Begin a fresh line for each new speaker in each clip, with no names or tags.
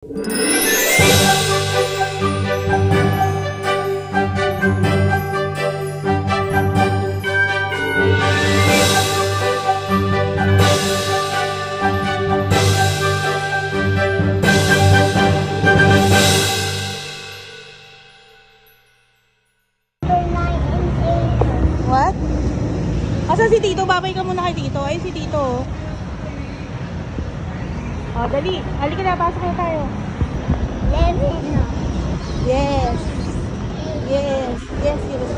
What? Asan si Tito? Babay ka muna kay Tito. Ay, si Tito. Oh, dali. Halika na, pasok na tayo. Yes. Yes. Yes, yes, yes.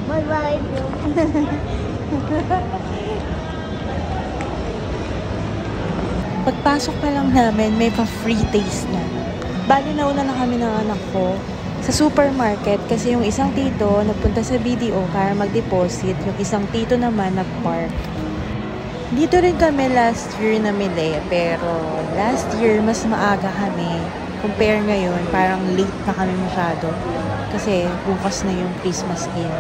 Bye-bye.
Pagpasok pa lang namin, may pa-free taste na. Bali, nauna na kami ng anak ko sa supermarket kasi yung isang tito nagpunta sa BDO para mag-deposit, yung isang tito naman nag-park. Dito rin kami last year namili, pero last year mas maaga kami. Compare ngayon, parang late na kami masyado kasi bukas na yung Christmas Eve.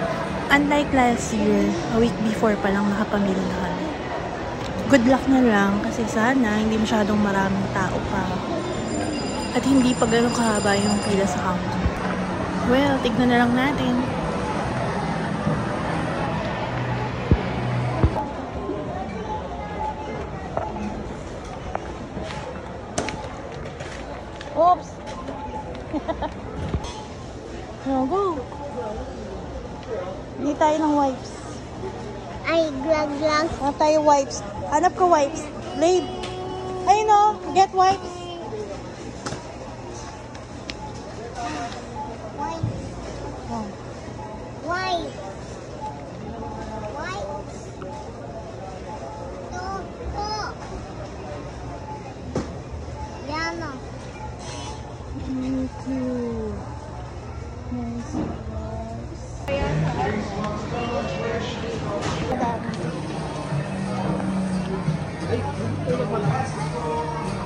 Unlike last year, a week before pa lang nakapamili na kami. Good luck na lang kasi sana hindi masyadong maraming tao pa at hindi pa ganun kahaba yung pila sa counter. Well, tignan na lang natin. Oops! No, go! Hindi tayo ng wipes.
Ay, glag-glag.
Hanap tayo wipes. Hanap ko wipes. Blade. Ayun o, get wipes.
White. Yana.
Me too. Nice.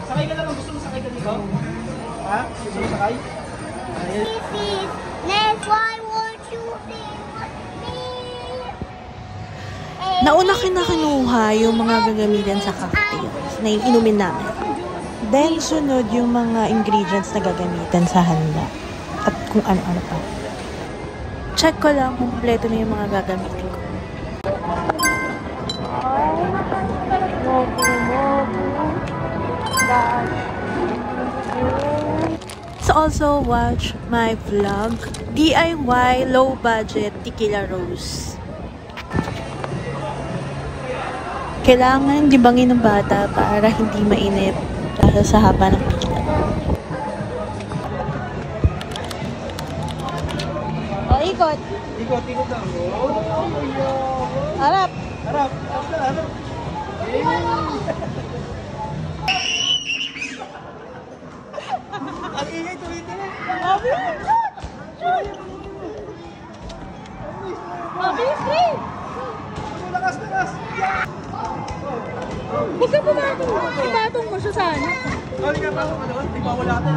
Sakay ka naman. Gusto mo sakay ka dito? Ha? Gusto mo sakay?
Next one, won't you sing with me?
Nauna kinuha yung mga gagamitin sa cocktails na inumin namin. Then, sunod yung mga ingredients na gagamitin sa handa. At kung ano-ano pa. Check ko lang kung kompleto na yung mga gagamitin ko. So also watch my vlog, DIY low budget tequila rose. Kailangan libangin ng bata para hindi mainit dahil sa haba ng pila. O, ikot.
Ikot lang.
Harap.
Harap. Harap. Ang ingay, tuloy-tuloy.
Mabilis, Fred!
Lakas.
Huwag ka pumatong. Ipatong mo siya sana.
Balik ka pa ako doon. Di ba wala ka?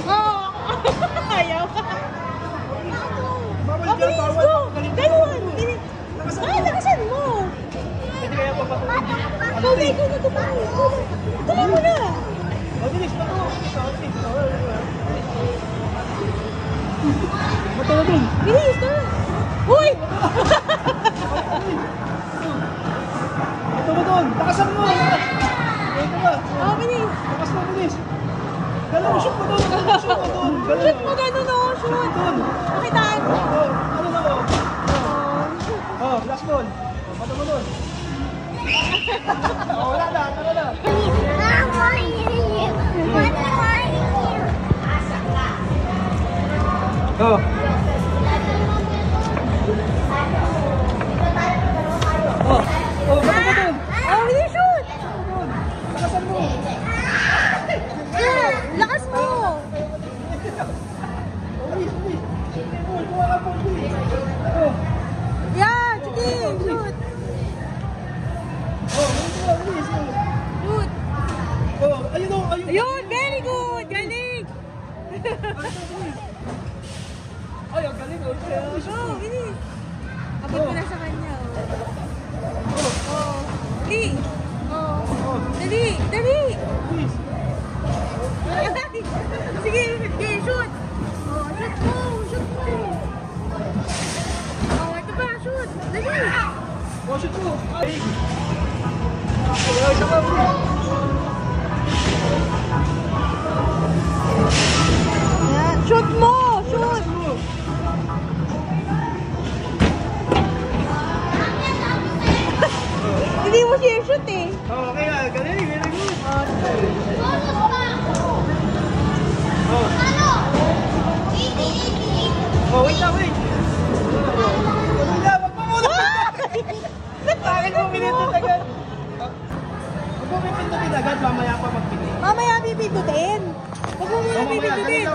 Oo. Ayaw ka.
Bawal ka,
Mabilis
bawal.
ko. Ganun. Lakasan mo.
Hindi kaya papatuloy.
Tuloy ko na tumayo. Tuloy mo na.
Mabilis pa to. Matulog.
Bilis na. Uy!
Ito mo doon. Lakasan mo. Ito ba?
Bilis.
Lakas mo, bilis. Galong, shoot mo doon.
Shoot mo ganun o. Shoot. Pakitaan mo.
Ano na o? Last ball. Pato mo doon. Wala na. Tara na. Go. Bato mo doon.
Bilis, shoot.
Lakasan mo.
Lakas mo.
Kuha ka po.
Yan. Sige. Shoot. Shoot.
Ayun o.
Ayun. Very good. Galing.
Ay, ang galing o.
Go. Bilis. Abot mo na sa kanya. Dali. Dali.
pa magpili.
Mamaya pipindutin. Huwag mo muna pipindutin.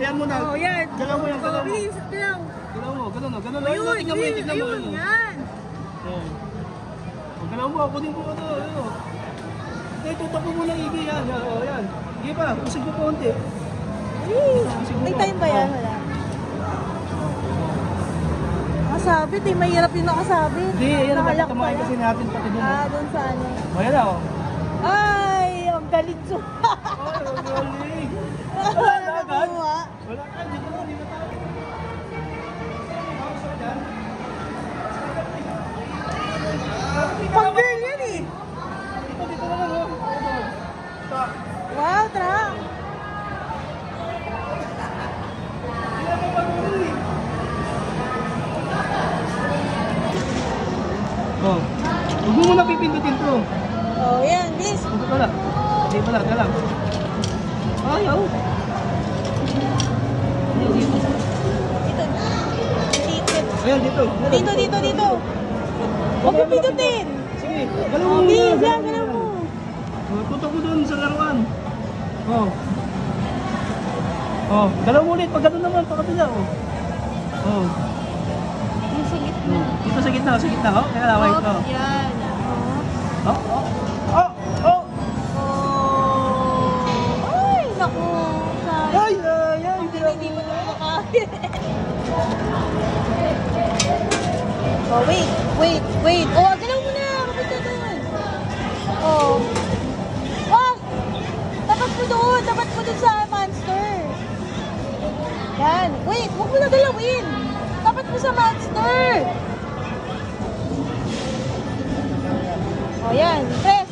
Yan mo na.
Oo, yan.
Galaw mo yan, galaw mo.
Bilis, galaw.
Galaw mo, ganun o. Ganun lang.
Ayun,
Tignan mo yun, tignan mo
ayun,
yun.
yan.
Oo. Galaw mo, kunin mo ito. Eh, tutok mo muna ibig yan. Oo, yan. Sige pa, usig mo konti.
May time ba yan? Wala. Nakasabit eh, mahirap yung nakasabit.
Hindi, yan ang
Nakalak
tamahin
pala.
kasi natin pati doon.
Doon sa ano.
O, yan o.
Ay, ang galit so.
Ay, ang galing.
Wala na nakuha.
Wala ka, dito na, dito tayo.
Pang girl yan eh.
Dito na lang o.
Wow, truck.
Oh. Huwag mo muna pipindutin to.
Oh, yan, bis.
Huwag pala. Hindi pala, ito lang. Ayaw.
Dito. Dito.
Ayan, dito.
Dito. Huwag mo pindutin.
Sige, galaw mo
Oh,
muna.
bis,
Galaw
yan,
mo
galaw
muna.
mo.
Oh, tutok mo doon sa laruan. Oh. Oh, galaw mo ulit. Pag gano'n naman, pakapila. Oh. Oh.
Yung sa gitna.
Dito sa gitna, sa gitna. Oh, kaya laway ito.
Yan.
Oh, oh. Oh, oh.
Oh. Ay, naku. Sayang.
Ay, ay, ay.
Hindi pa na makakain. Oh, wait. Oh, galaw mo na. Kapit ka doon. Oh. Wag! Dapat mo doon sa monster. Yan. Wait, huwag mo na galawin. Dapat mo sa monster. Oh, yan. Press.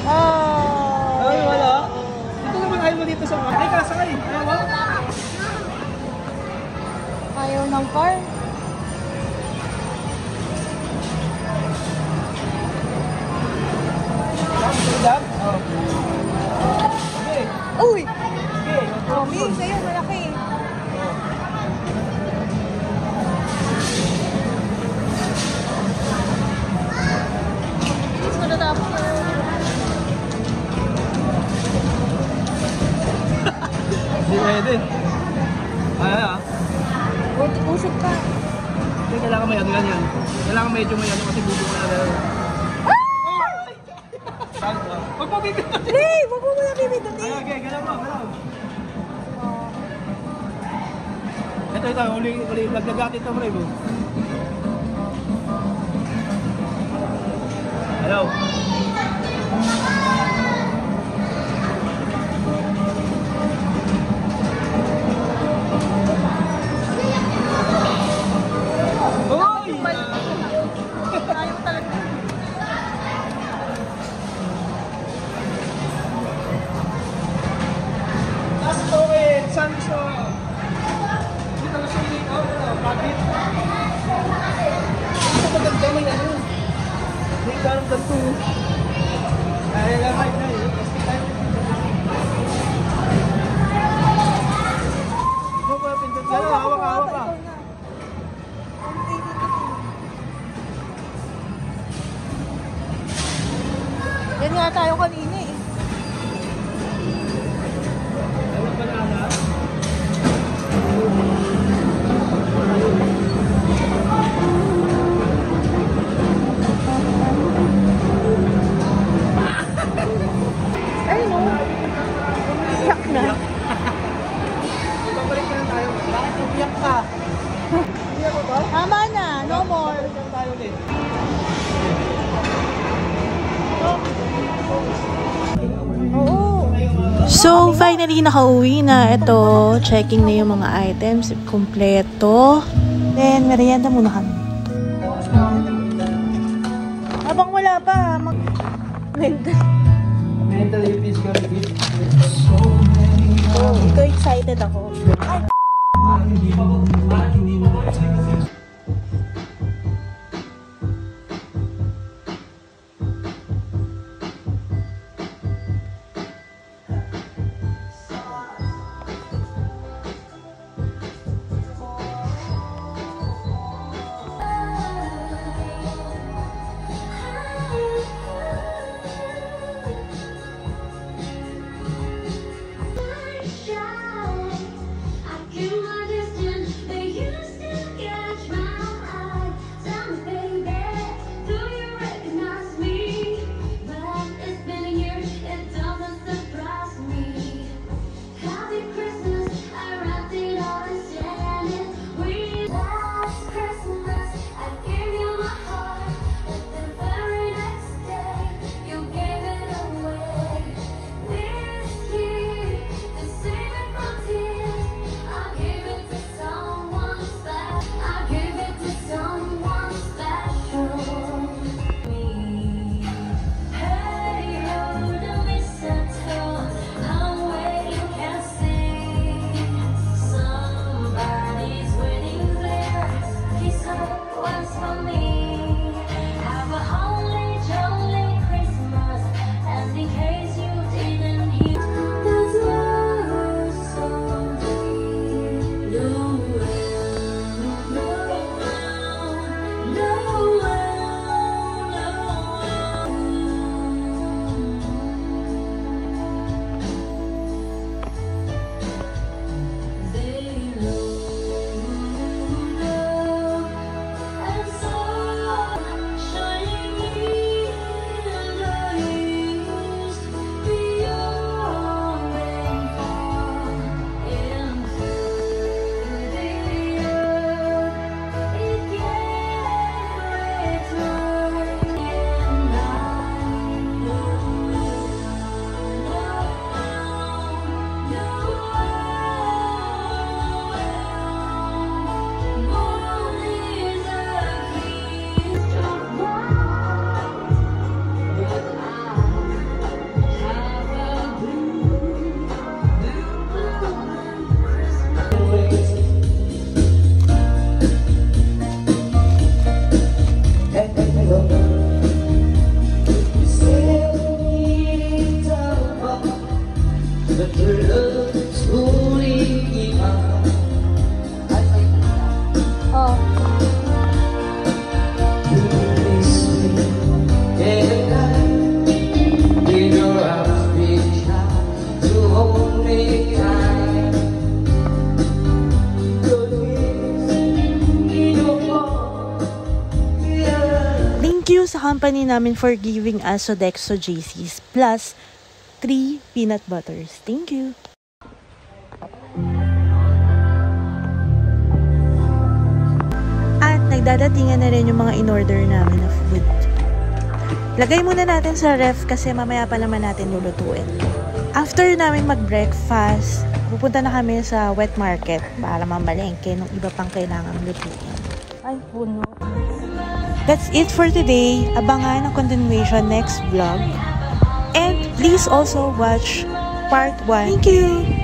Oh.
Ay, wala. Dito naman ayaw mo dito sa mga. Ay, kasakay. Ayaw mo.
Ayaw ng car.
Dam? Oh. Okay.
Uy!
Okay.
Oh, Ming, sa'yo, malaki. Please, matatapos na yun.
Hindi pwede. Ay, ah.
Usok ka.
Hindi, kailangan may ano yan. Kailangan medyo may ano kasi bubuk na gano'n. Huwag mo bibigyan.
Hey, wag mo muna bibitutin.
Ay, okay, galaw mo, galaw.
Oh.
Ito, uli, lagdagat ito, bro. Hello. Hoy!
Ayaw mo talaga.
Last point, Sancho. Dito na siya dito, bakit? Ito maganda may ano. May garang ganito. Ay, lamay na yun. Ito ba pindot ka? Hawak ka.
Yan nga tayo kanina eh.
Hawak ka na.
Ay, no. Iyak na.
Babalik na tayo. Bakit umiyak ka? Umiyak ko ba?
Tama na, no more.
Babalik na tayo ulit.
Oo.
So, finally, nakauwi na. Ito, checking na yung mga items. Kompleto.
Then, merienda muna kami. Habang wala pa,
Mentally, physically fit.
Oh, ito excited ako. Ay!
Thank you sa company namin for giving us Sodexo JCs plus 3 peanut butters. Thank you. At nagdadatingan na rin yung mga in-order namin na food. Lagay muna natin sa ref kasi mamaya pa naman natin lulutuin. After namin mag-breakfast, pupunta na kami sa wet market para mamalengke nung iba pang kailangang lutuin. Ay, puno. That's it for today. Abangan ang continuation next vlog. And please also watch part 1. Thank you!